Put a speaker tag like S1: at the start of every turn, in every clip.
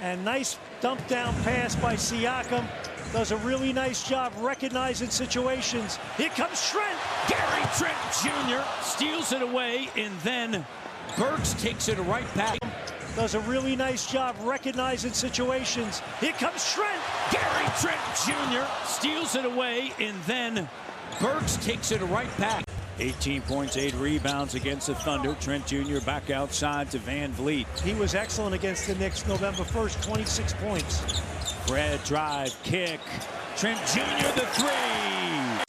S1: And nice dump down pass by Siakam. Does a really nice job recognizing situations. Here comes Trent.
S2: Gary Trent Jr. steals it away, and then Burks takes it right back.
S1: Does a really nice job recognizing situations. Here comes Trent.
S2: Gary Trent Jr. steals it away, and then Burks takes it right back. 18 points, 8 rebounds against the Thunder. Trent Jr. back outside to Van Vliet.
S1: He was excellent against the Knicks November 1st, 26 points.
S2: Fred drive, kick. Trent Jr. the three.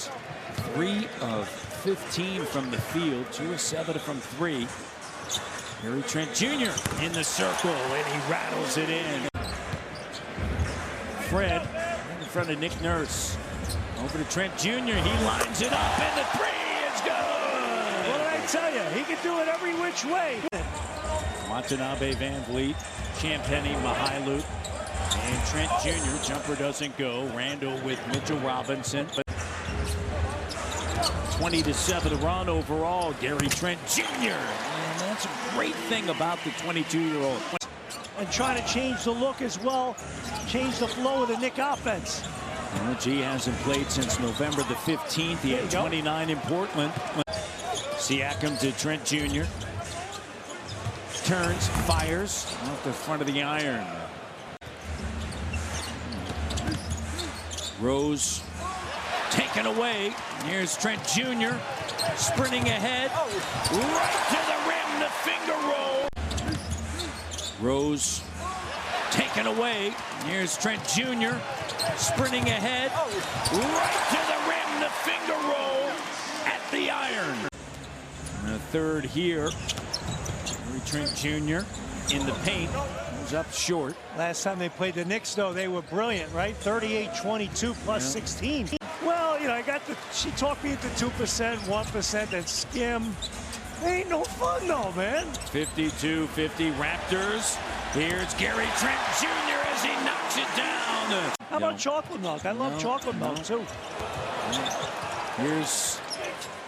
S2: 3 of 15 from the field, 2 of 7 from 3. Gary Trent Jr. in the circle, and he rattles it in. Fred in front of Nick Nurse. Over to Trent Jr. He lines it up, and the three is good.
S1: What did I tell you? He can do it every which way.
S2: Watanabe, Van Vliet, Champagny, Mihailu, and Trent Jr. Jumper doesn't go. Randall with Mitchell Robinson. 20-7 run overall. Gary Trent Jr. And that's a great thing about the 22-year-old.
S1: And trying to change the look as well, change the flow of the Knick offense.
S2: Well, G hasn't played since November the 15th. He had 29 in Portland. Siakam to Trent Jr. Turns, fires off the front of the iron. Rose taken away. Here's Trent Jr. sprinting ahead. Right to the rim, the finger roll. Rose taken away. Here's Trent Jr. sprinting ahead. Right to the rim, the finger roll at the iron. And a third here. Trent Jr. in the paint. Goes up short.
S1: Last time they played the Knicks, though, they were brilliant, right? 38-22 plus 16. Well, you know, she talked me into 2%, 1%, then skim. Ain't no fun, though, man.
S2: 52-50 Raptors. Here's Gary Trent Jr. as he knocks it down.
S1: How about chocolate milk? I love chocolate milk, too.
S2: Here's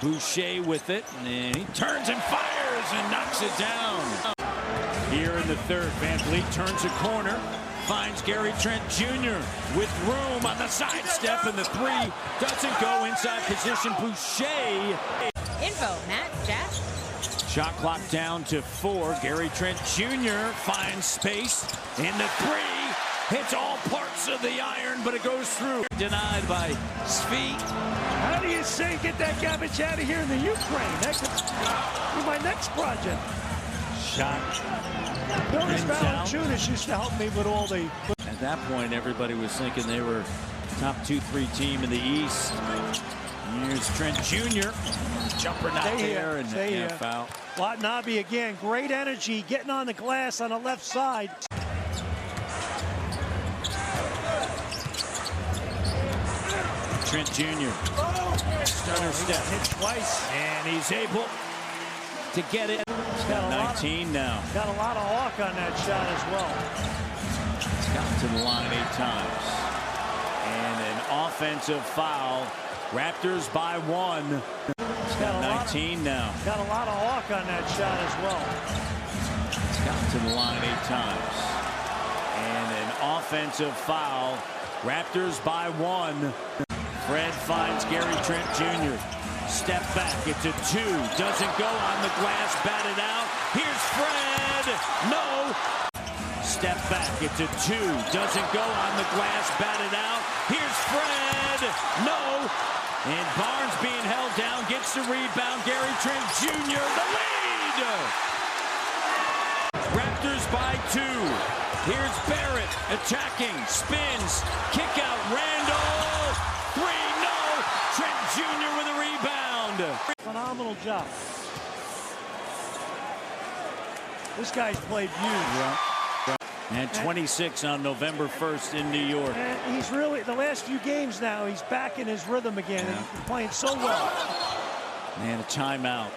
S2: Boucher with it, and he turns and fires and knocks it down. Here in the third, Van Vliet turns a corner, finds Gary Trent Jr. with room on the sidestep, and the three doesn't go inside position. Boucher.
S3: Info, Matt, Jeff.
S2: Shot clock down to 4. Gary Trent Jr. finds space, and the three hits all parts of the iron, but it goes through. Denied by Svi.
S1: How do you say get that garbage out of here in the Ukraine? That could be my next project.
S2: Shot.
S1: Boris Valanciunas used to help me with all the...
S2: At that point, everybody was thinking they were top 2-3 team in the East. Here's Trent Jr. Jumper not there, and a foul.
S1: Watanabe again, great energy, getting on the glass on the left side.
S2: Trent Jr. Stunner step.
S1: Hit twice.
S2: And he's able to get it.
S1: He's got
S2: 19 now.
S1: Got a lot of arc on that shot as well.
S2: He's got to the line 8 times. And an offensive foul. Raptors by 1. He's got 19 now.
S1: Got a lot of arc on that shot as well.
S2: He's got to the line 8 times. And an offensive foul. Raptors by 1. Fred finds Gary Trent Jr. Step back, it's a 2. Doesn't go on the glass, batted out. Here's Fred. No. Step back, it's a 2. Doesn't go on the glass, batted out. Here's Fred. No. And Barnes being held down, gets the rebound. Gary Trent Jr. the lead. Raptors by 2. Here's Barrett attacking, spins, kick out, Randall. 3, no. Trent Jr. with a rebound.
S1: Phenomenal job. This guy's played huge.
S2: And 26 on November 1st in New York.
S1: And he's really, the last few games now, he's back in his rhythm again. And he's playing so well.
S2: And a timeout.